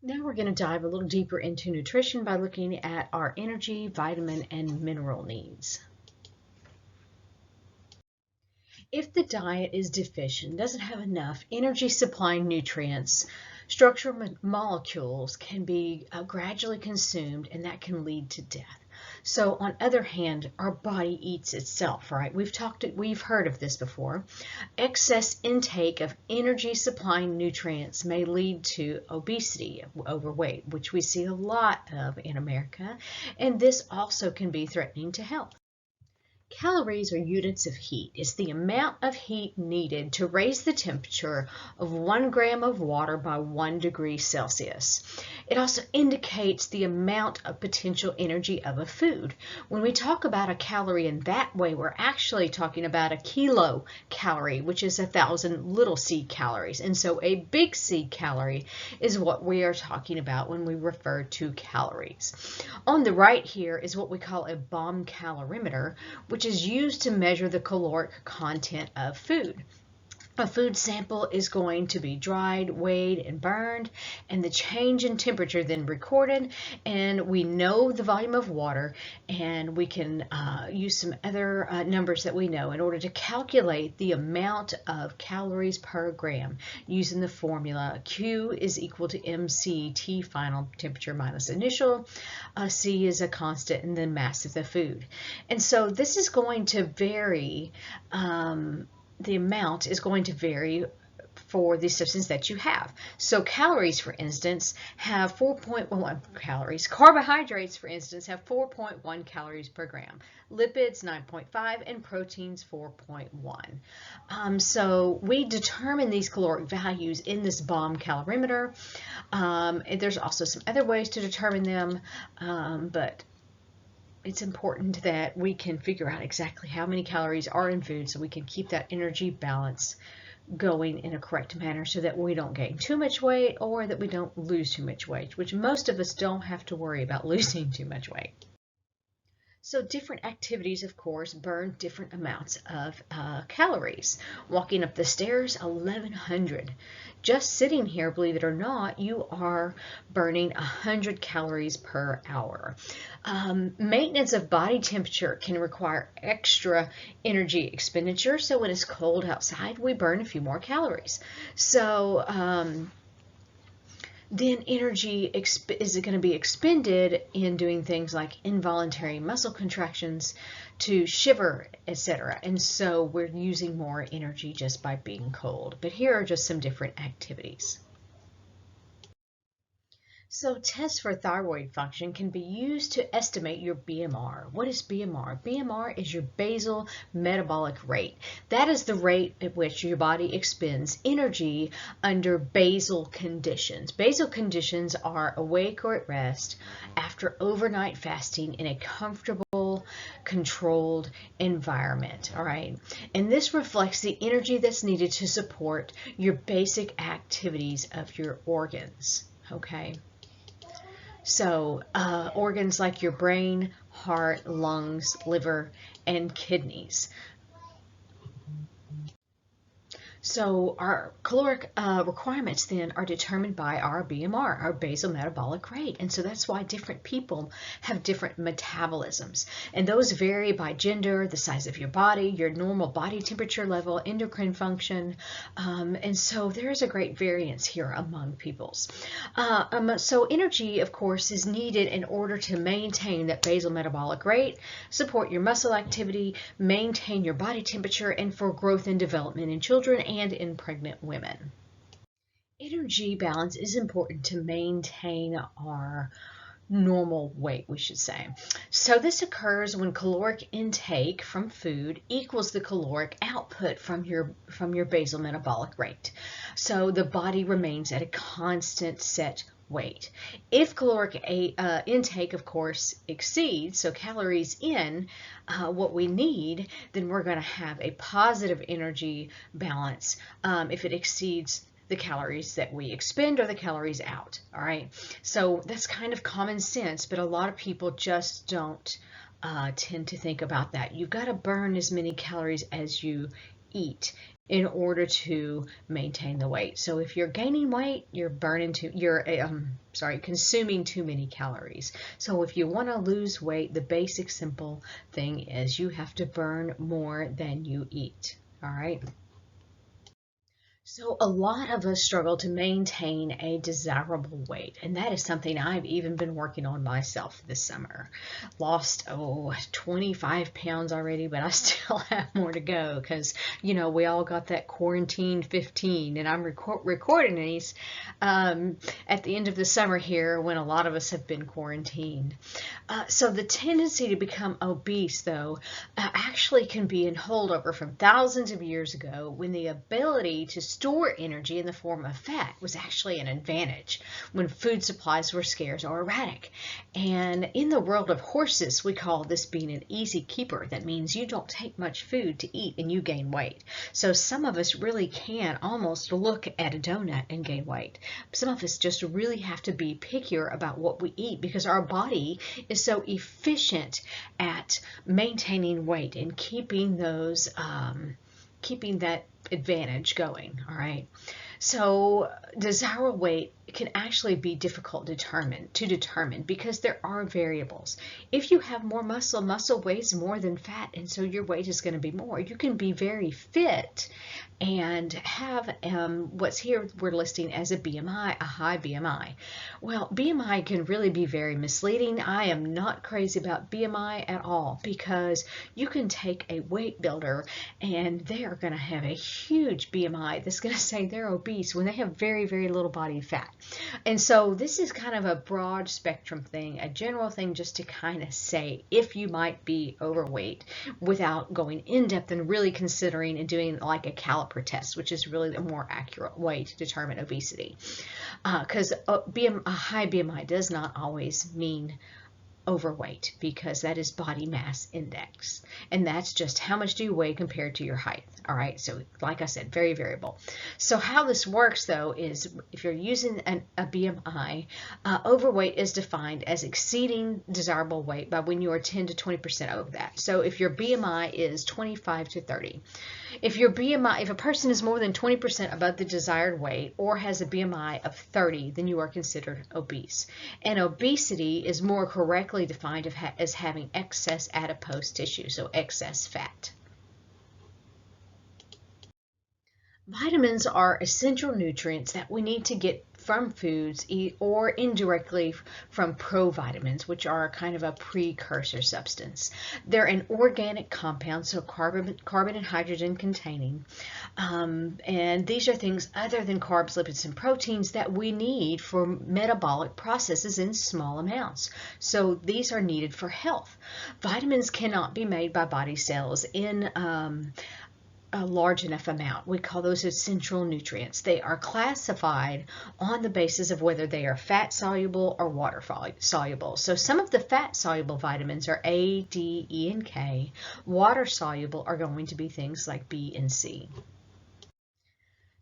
Now we're going to dive a little deeper into nutrition by looking at our energy, vitamin, and mineral needs. If the diet is deficient, doesn't have enough energy supplying nutrients, structural molecules can be gradually consumed, and that can lead to death. So on other hand, our body eats itself, right? We've heard of this before. Excess intake of energy supplying nutrients may lead to obesity, overweight, which we see a lot of in America, and this also can be threatening to health. Calories are units of heat. It's the amount of heat needed to raise the temperature of 1 gram of water by 1 degree Celsius. It also indicates the amount of potential energy of a food. When we talk about a calorie in that way, we're actually talking about a kilocalorie, which is 1,000 little c calories. And so a big C calorie is what we are talking about when we refer to calories. On the right here is what we call a bomb calorimeter, which is used to measure the caloric content of food. A food sample is going to be dried, weighed, and burned, and the change in temperature then recorded, and we know the volume of water, and we can use some other numbers that we know in order to calculate the amount of calories per gram using the formula Q is equal to MC, T final temperature minus initial, C is a constant, and then mass of the food. And so this is going to vary. The amount is going to vary for the substance that you have. So calories, for instance, have 4.1 calories. Carbohydrates, for instance, have 4.1 calories per gram. Lipids, 9.5, and proteins, 4.1. So we determine these caloric values in this bomb calorimeter. There's also some other ways to determine them, but it's important that we can figure out exactly how many calories are in food so we can keep that energy balance going in a correct manner so that we don't gain too much weight or that we don't lose too much weight, which most of us don't have to worry about losing too much weight. So different activities, of course, burn different amounts of calories. Walking up the stairs, 1,100. Just sitting here, believe it or not, you are burning 100 calories per hour. Maintenance of body temperature can require extra energy expenditure. So when it's cold outside, we burn a few more calories. So then energy is going to be expended in doing things like involuntary muscle contractions, to shiver, etc. And so we're using more energy just by being cold. But here are just some different activities. So tests for thyroid function can be used to estimate your BMR. What is BMR? BMR is your basal metabolic rate. That is the rate at which your body expends energy under basal conditions. Basal conditions are awake or at rest after overnight fasting in a comfortable, controlled environment. All right. And this reflects the energy that's needed to support your basic activities of your organs. Okay. So organs like your brain, heart, lungs, liver, and kidneys. So our caloric requirements then are determined by our BMR, our basal metabolic rate. And so that's why different people have different metabolisms. And those vary by gender, the size of your body, your normal body temperature level, endocrine function. And so there's a great variance here among peoples. So energy, of course, is needed in order to maintain that basal metabolic rate, support your muscle activity, maintain your body temperature, and for growth and development in children and in pregnant women. Energy balance is important to maintain our normal weight, we should say. So this occurs when caloric intake from food equals the caloric output from your basal metabolic rate. So the body remains at a constant set weight. If caloric intake, of course, exceeds, so calories in what we need, then we're going to have a positive energy balance if it exceeds the calories that we expend or the calories out. All right. So that's kind of common sense, but a lot of people just don't tend to think about that. You've got to burn as many calories as you eat in order to maintain the weight. So if you're gaining weight, you're consuming too many calories. So if you want to lose weight, the basic simple thing is you have to burn more than you eat. All right. So a lot of us struggle to maintain a desirable weight, and that is something I've even been working on myself this summer. Lost, 25 pounds already, but I still have more to go because, we all got that quarantine 15, and I'm recording these at the end of the summer here when a lot of us have been quarantined. So the tendency to become obese, though, actually can be in holdover from thousands of years ago when the ability to store energy in the form of fat was actually an advantage when food supplies were scarce or erratic. And in the world of horses, we call this being an easy keeper. That means you don't take much food to eat and you gain weight. So some of us really can almost look at a donut and gain weight. Some of us just really have to be pickier about what we eat because our body is so efficient at maintaining weight and keeping that advantage going. All right. So desirable weight can actually be difficult to determine because there are variables. If you have more muscle weighs more than fat, and so your weight is going to be more. You can be very fit and have what's here we're listing as a BMI, a high BMI. Well, BMI can really be very misleading. I am not crazy about BMI at all because you can take a weight builder and they are going to have a huge BMI that's going to say they're obese when they have very, very little body fat. And so this is kind of a broad spectrum thing, a general thing just to kind of say if you might be overweight without going in depth and really considering and doing like a caliper test, which is really a more accurate way to determine obesity. Because a high BMI does not always mean overweight because that is body mass index, and that's just how much do you weigh compared to your height. All right, so like I said, very variable. So how this works though is if you're using a BMI, overweight is defined as exceeding desirable weight by when you are 10 to 20% over that. So if your BMI is 25 to 30, if a person is more than 20% above the desired weight or has a BMI of 30, then you are considered obese. And obesity is more correctly defined as having excess adipose tissue, so excess fat. Vitamins are essential nutrients that we need to get from foods or indirectly from provitamins, which are kind of a precursor substance. They're an organic compound, so carbon and hydrogen containing. And these are things other than carbs, lipids, and proteins that we need for metabolic processes in small amounts. So these are needed for health. Vitamins cannot be made by body cells in a large enough amount. We call those essential nutrients. They are classified on the basis of whether they are fat soluble or water soluble. So some of the fat soluble vitamins are A, D, E, and K. Water soluble are going to be things like B and C.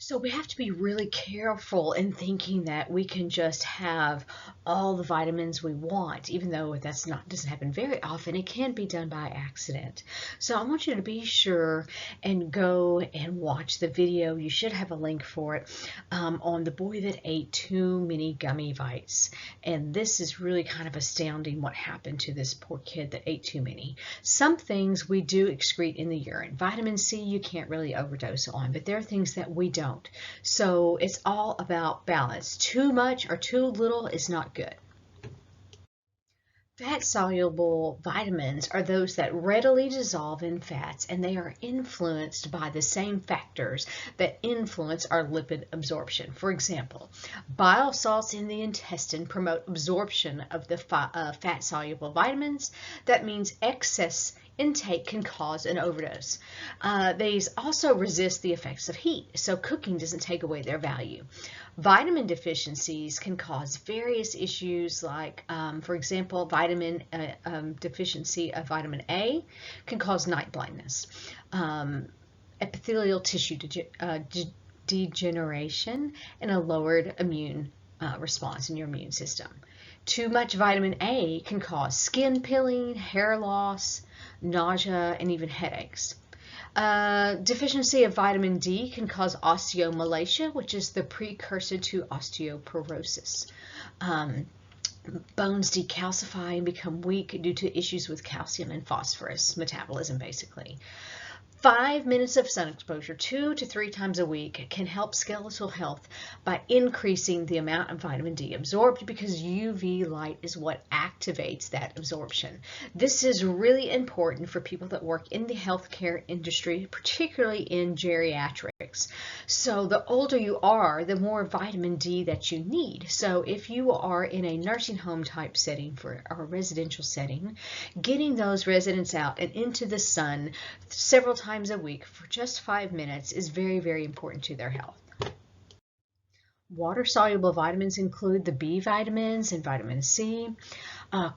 So we have to be really careful in thinking that we can just have all the vitamins we want, even though doesn't happen very often. It can be done by accident. So I want you to be sure and go and watch the video. You should have a link for it on the boy that ate too many gummy vites. And this is really kind of astounding what happened to this poor kid that ate too many. Some things we do excrete in the urine. Vitamin C you can't really overdose on, but there are things that we don't. So it's all about balance. Too much or too little is not good. Fat-soluble vitamins are those that readily dissolve in fats, and they are influenced by the same factors that influence our lipid absorption. For example, bile salts in the intestine promote absorption of the fat-soluble vitamins. That means excess intake can cause an overdose. These also resist the effects of heat, so cooking doesn't take away their value. Vitamin deficiencies can cause various issues like, for example, vitamin deficiency of vitamin A can cause night blindness, epithelial tissue degeneration, and a lowered immune response in your immune system. Too much vitamin A can cause skin peeling, hair loss, nausea, and even headaches. Deficiency of vitamin D can cause osteomalacia, which is the precursor to osteoporosis. Bones decalcify and become weak due to issues with calcium and phosphorus metabolism, basically. 5 minutes of sun exposure 2 to 3 times a week can help skeletal health by increasing the amount of vitamin D absorbed, because UV light is what activates that absorption. This is really important for people that work in the healthcare industry, particularly in geriatrics. So the older you are, the more vitamin D that you need. So if you are in a nursing home type setting or a residential setting, getting those residents out and into the sun several times a week for just 5 minutes is very, very important to their health. Water-soluble vitamins include the B vitamins and vitamin C.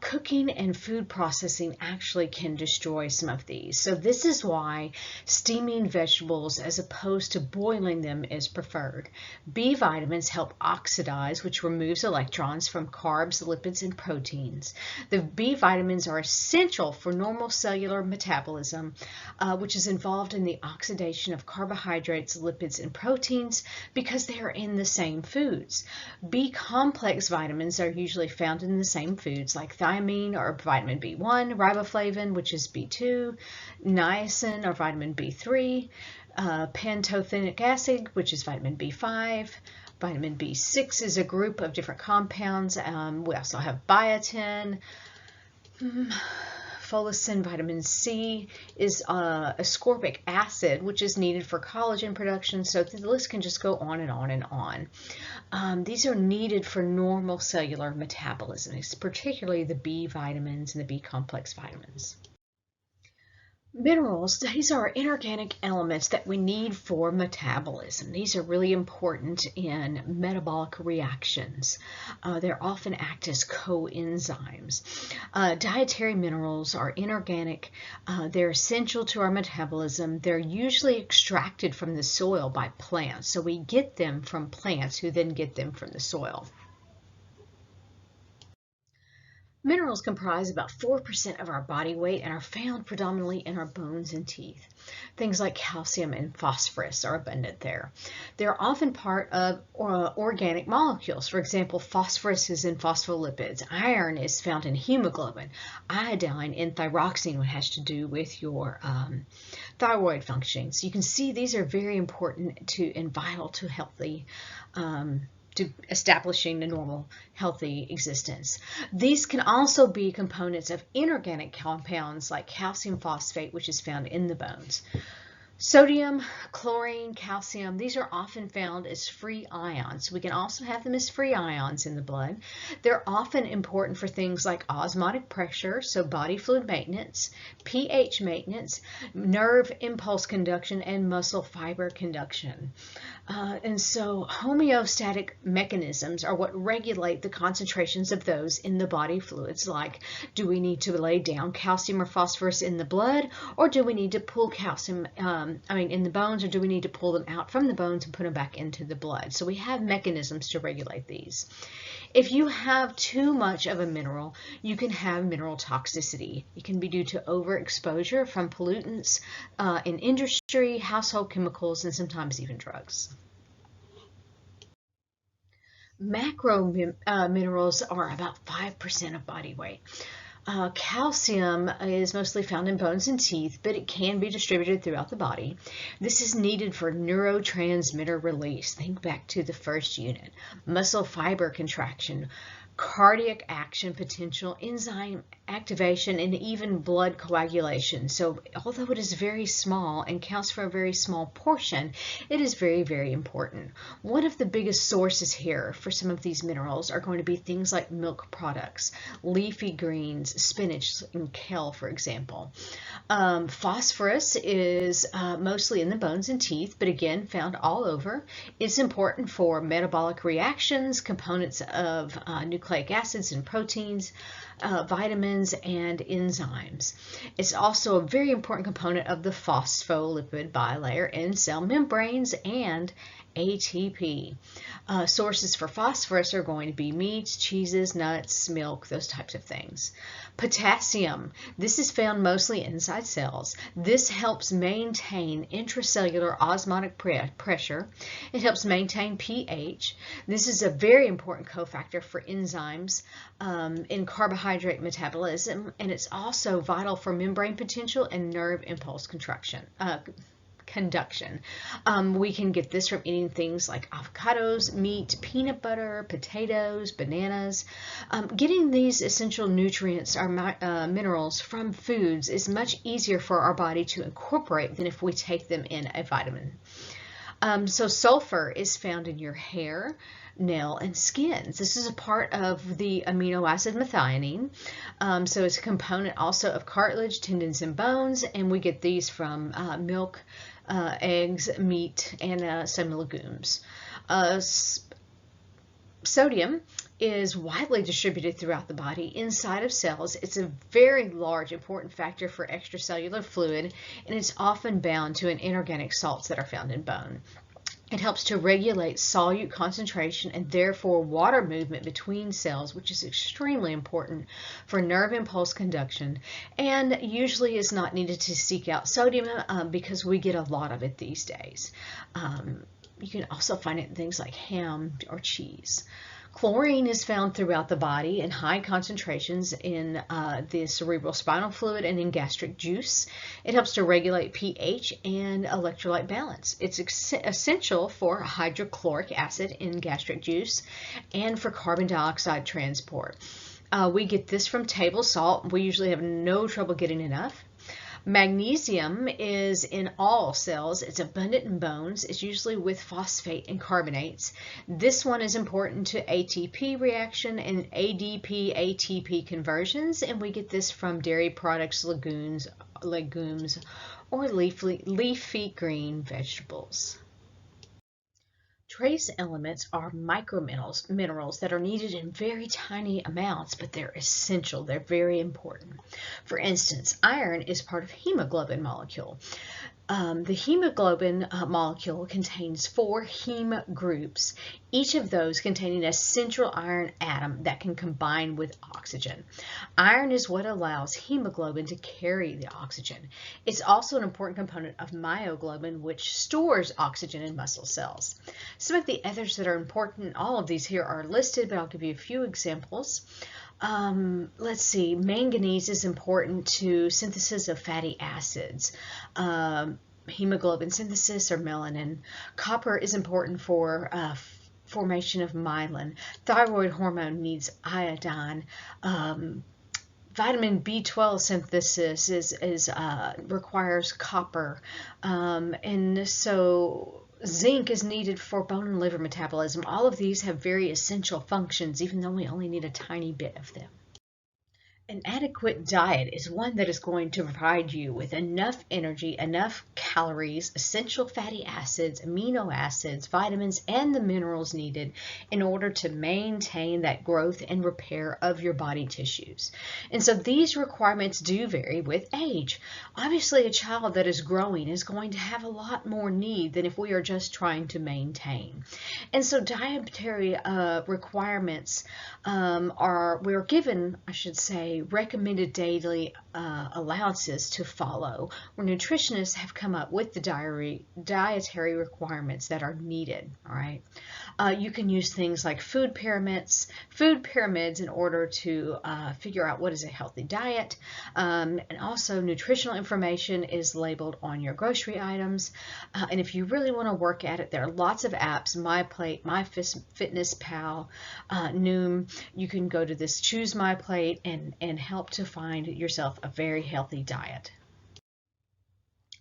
Cooking and food processing actually can destroy some of these. So this is why steaming vegetables as opposed to boiling them is preferred. B vitamins help oxidize, which removes electrons from carbs, lipids, and proteins. The B vitamins are essential for normal cellular metabolism, which is involved in the oxidation of carbohydrates, lipids, and proteins because they are in the same foods. B complex vitamins are usually found in the same foods, like thiamine or vitamin B1, riboflavin, which is B2, niacin or vitamin B3, pantothenic acid, which is vitamin B5, vitamin B6 is a group of different compounds. We also have biotin, folacin. Vitamin C is ascorbic acid, which is needed for collagen production. So the list can just go on and on and on. These are needed for normal cellular metabolism, particularly the B vitamins and the B complex vitamins. Minerals, these are inorganic elements that we need for metabolism. These are really important in metabolic reactions. They often act as coenzymes. Dietary minerals are inorganic. They're essential to our metabolism. They're usually extracted from the soil by plants. So we get them from plants who then get them from the soil. Minerals comprise about 4% of our body weight and are found predominantly in our bones and teeth. Things like calcium and phosphorus are abundant there. They're often part of organic molecules. For example, phosphorus is in phospholipids. Iron is found in hemoglobin. Iodine in thyroxine, which has to do with your thyroid functioning. So you can see these are very important and vital to healthy to establishing a normal, healthy existence. These can also be components of inorganic compounds like calcium phosphate, which is found in the bones. Sodium, chlorine, calcium, these are often found as free ions. We can also have them as free ions in the blood. They're often important for things like osmotic pressure, so body fluid maintenance, pH maintenance, nerve impulse conduction, and muscle fiber conduction. And so homeostatic mechanisms are what regulate the concentrations of those in the body fluids, like do we need to lay down calcium or phosphorus in the blood, or do we need to pull calcium in the bones, or do we need to pull them out from the bones and put them back into the blood? So we have mechanisms to regulate these. If you have too much of a mineral, you can have mineral toxicity. It can be due to overexposure from pollutants in industry, household chemicals, and sometimes even drugs. Macro minerals are about 5% of body weight. Calcium is mostly found in bones and teeth, but it can be distributed throughout the body. This is needed for neurotransmitter release. Think back to the first unit. Muscle fiber contraction, cardiac action potential, enzyme activation, and even blood coagulation. So although it is very small and counts for a very small portion, it is very, very important. One of the biggest sources here for some of these minerals are going to be things like milk products, leafy greens, spinach, and kale, for example. Phosphorus is mostly in the bones and teeth, but again, found all over. It's important for metabolic reactions, components of nucleic acids and proteins, vitamins, and enzymes. It's also a very important component of the phospholipid bilayer in cell membranes and ATP. Sources for phosphorus are going to be meats, cheeses, nuts, milk, those types of things. Potassium. This is found mostly inside cells. This helps maintain intracellular osmotic pressure. It helps maintain pH. This is a very important cofactor for enzymes in carbohydrate metabolism, and it's also vital for membrane potential and nerve impulse conduction. We can get this from eating things like avocados, meat, peanut butter, potatoes, bananas. Getting these essential nutrients or minerals from foods is much easier for our body to incorporate than if we take them in a vitamin. So sulfur is found in your hair, nail, and skins. This is a part of the amino acid methionine. So it's a component also of cartilage, tendons, and bones, and we get these from milk, eggs, meat, and some legumes. Sodium is widely distributed throughout the body inside of cells. It's a very large important factor for extracellular fluid, and it's often bound to inorganic salts that are found in bone. It helps to regulate solute concentration and therefore water movement between cells, which is extremely important for nerve impulse conduction, and usually is not needed to seek out sodium because we get a lot of it these days. You can also find it in things like ham or cheese. Chlorine is found throughout the body in high concentrations in the cerebral spinal fluid and in gastric juice. It helps to regulate pH and electrolyte balance. It's essential for hydrochloric acid in gastric juice and for carbon dioxide transport. We get this from table salt. We usually have no trouble getting enough. Magnesium is in all cells. It's abundant in bones. It's usually with phosphate and carbonates. This one is important to ATP reaction and ADP-ATP conversions, and we get this from dairy products, legumes, or leafy green vegetables. Trace elements are microminerals that are needed in very tiny amounts, but they're essential. They're very important. For instance, iron is part of hemoglobin molecule. The hemoglobin molecule contains 4 heme groups, each of those containing a central iron atom that can combine with oxygen. Iron is what allows hemoglobin to carry the oxygen. It's also an important component of myoglobin, which stores oxygen in muscle cells. Some of the others that are important, all of these here are listed, but I'll give you a few examples. Let's see, manganese is important to synthesis of fatty acids, hemoglobin synthesis or melanin. Copper is important for formation of myelin. Thyroid hormone needs iodine. Vitamin B12 synthesis requires copper, and so zinc is needed for bone and liver metabolism. All of these have very essential functions, even though we only need a tiny bit of them. An adequate diet is one that is going to provide you with enough energy, enough calories, essential fatty acids, amino acids, vitamins, and the minerals needed in order to maintain that growth and repair of your body tissues. And so these requirements do vary with age. Obviously, a child that is growing is going to have a lot more need than if we are just trying to maintain. And so dietary requirements we're given, I should say, recommended daily allowances to follow, where nutritionists have come up with the dietary requirements that are needed. All right, you can use things like food pyramids in order to figure out what is a healthy diet, and also nutritional information is labeled on your grocery items. And if you really want to work at it, there are lots of apps: MyPlate, MyFitnessPal, Noom. You can go to this Choose My Plate and help to find yourself a very healthy diet.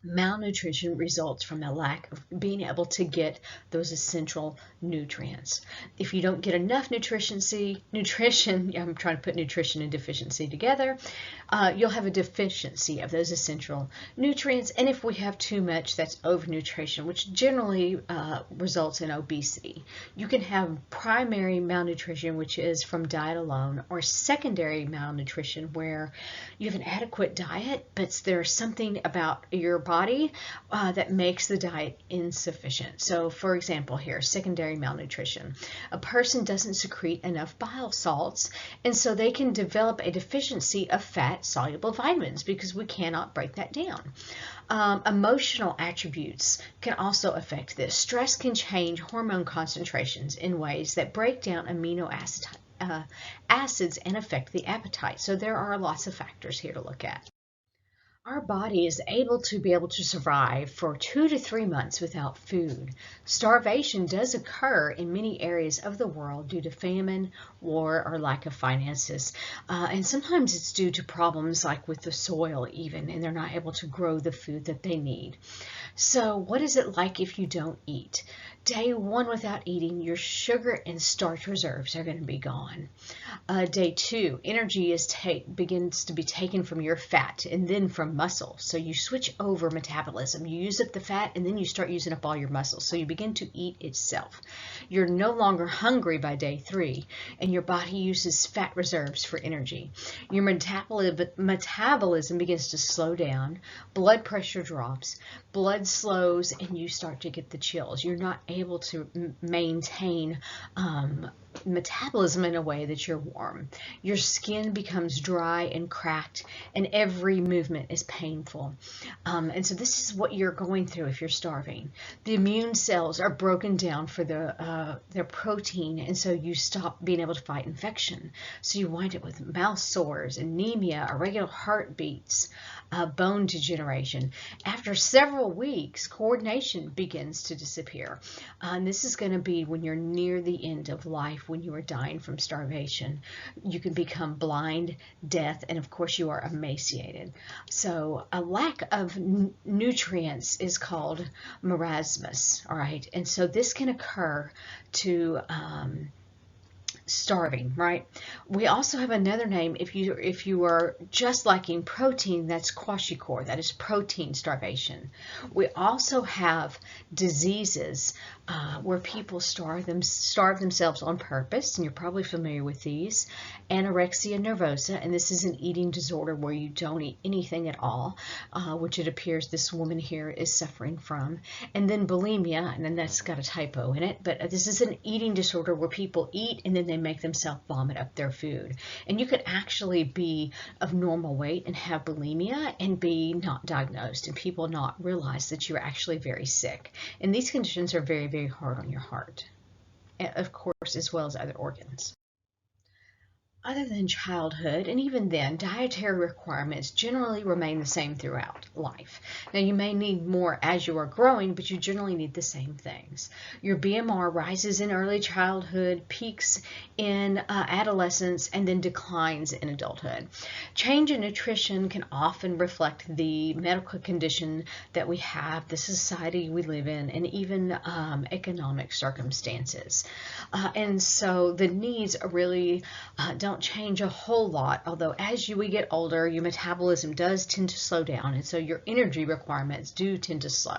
Malnutrition results from a lack of being able to get those essential nutrients. If you don't get enough nutrition, I'm trying to put nutrition and deficiency together, you'll have a deficiency of those essential nutrients. And if we have too much, that's overnutrition, which generally results in obesity. You can have primary malnutrition, which is from diet alone, or secondary malnutrition, where you have an adequate diet, but there's something about your body that makes the diet insufficient. So for example here, secondary malnutrition. A person doesn't secrete enough bile salts, and so they can develop a deficiency of fat-soluble vitamins because we cannot break that down. Emotional attributes can also affect this. Stress can change hormone concentrations in ways that break down amino acids and affect the appetite. So there are lots of factors here to look at. Our body is able to survive for 2 to 3 months without food. Starvation does occur in many areas of the world due to famine, war, or lack of finances. And sometimes it's due to problems like with the soil even, and they're not able to grow the food that they need. So what is it like if you don't eat? Day 1 without eating, your sugar and starch reserves are going to be gone. Day 2, energy begins to be taken from your fat and then from muscle. So you switch over metabolism. You use up the fat and then you start using up all your muscle. So you begin to eat itself. You're no longer hungry by day 3, and your body uses fat reserves for energy. Your metabolism begins to slow down, blood pressure drops, blood slows, and you start to get the chills. You're not able to maintain metabolism in a way that you're warm. Your skin becomes dry and cracked, and every movement is painful. And so this is what you're going through if you're starving. The immune cells are broken down for their protein, and so you stop being able to fight infection. So you wind up with mouth sores, anemia, irregular heartbeats, bone degeneration. After several weeks, coordination begins to disappear. And this is going to be when you're near the end of life, when you are dying from starvation. You can become blind, deaf, and of course you are emaciated. So a lack of nutrients is called marasmus, all right? And so this can occur to starving, right? We also have another name if you are just lacking protein, that's kwashiorkor, that is protein starvation. We also have diseases where people starve themselves on purpose, and you're probably familiar with these. Anorexia nervosa, and this is an eating disorder where you don't eat anything at all, which it appears this woman here is suffering from. And then bulimia, and then that's got a typo in it, but this is an eating disorder where people eat and then they make themselves vomit up their food. And you could actually be of normal weight and have bulimia and be not diagnosed, and people not realize that you're actually very sick. And these conditions are very, very hard on your heart, of course, as well as other organs. Other than childhood, and even then, dietary requirements generally remain the same throughout life. Now, you may need more as you are growing, but you generally need the same things. Your BMR rises in early childhood, peaks in adolescence, and then declines in adulthood. Change in nutrition can often reflect the medical condition that we have, the society we live in, and even economic circumstances. And so the needs really don't change a whole lot, although as we get older, your metabolism does tend to slow down, and so your energy requirements do tend to slow.